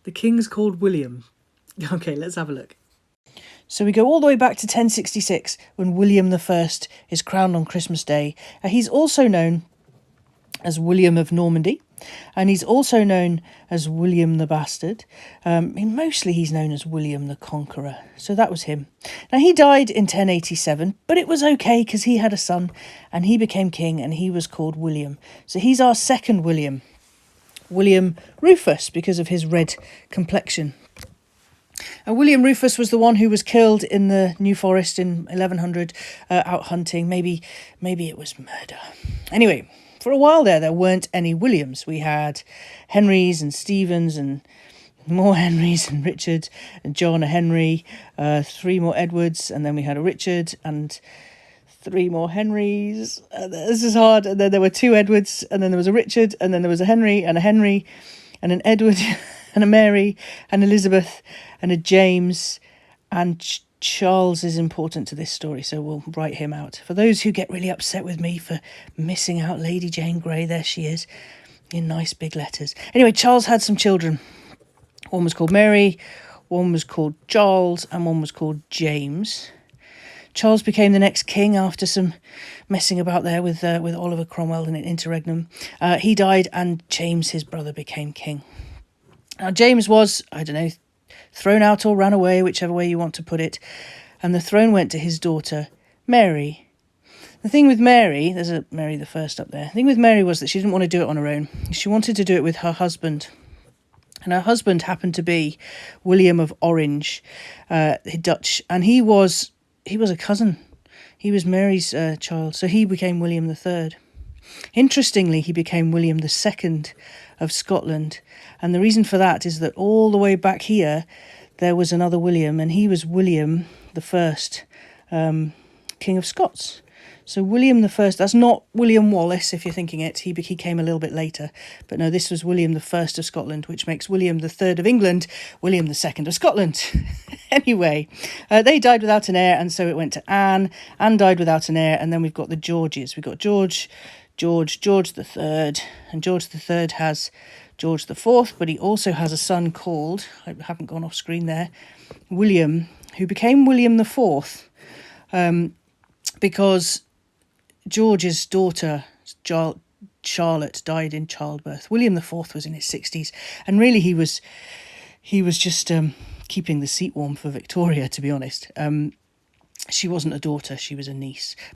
The king's called William. Okay, let's have a look. So we go all the way back to 1066 when William I is crowned on Christmas Day. He's also known as William of Normandy, and he's also known as William the Bastard. Mostly he's known as William the Conqueror, so that was him. Now he died in 1087, but it was okay because he had a son and he became king and he was called William. So he's our second William. William Rufus, because of his red complexion. William Rufus was the one who was killed in the New Forest in 1100 out hunting. Maybe it was murder. Anyway, for a while there weren't any Williams. We had Henrys and Stephens and more Henrys and Richard and John, a Henry, 3 more Edwards, and then we had a Richard and 3 more Henrys. This is hard. And then there were 2 Edwards, and then there was a Richard, and then there was a Henry and an Edward and a Mary and Elizabeth and a James, and Charles is important to this story, so we'll write him out. For those who get really upset with me for missing out Lady Jane Grey, there she is in nice big letters. Anyway, Charles had some children. One was called Mary, one was called Charles, and one was called James. Charles became the next king after some messing about there with Oliver Cromwell in an interregnum. He died, and James, his brother, became king. Now, James was, thrown out or ran away, whichever way you want to put it, and the throne went to his daughter, Mary. The thing with Mary, there's a Mary the First up there, the thing with Mary was that she didn't want to do it on her own. She wanted to do it with her husband. And her husband happened to be William of Orange, Dutch, and he was a cousin. He was Mary's child, so he became William III. Interestingly, he became William II of Scotland, and the reason for that is that all the way back here there was another William, and he was William I, King of Scots. So William I, that's not William Wallace if you're thinking it, he came a little bit later, but no, this was William I of Scotland, which makes William III of England William II of Scotland. Anyway, they died without an heir, and so it went to Anne. Anne died without an heir, and then we've got the Georges. We've got George III, and George III has George IV, but he also has a son called, I haven't gone off screen there, William, who became William IV, because George's daughter, Charlotte, died in childbirth. William IV was in his 60s, and really he was just keeping the seat warm for Victoria, to be honest. She wasn't a daughter, she was a niece.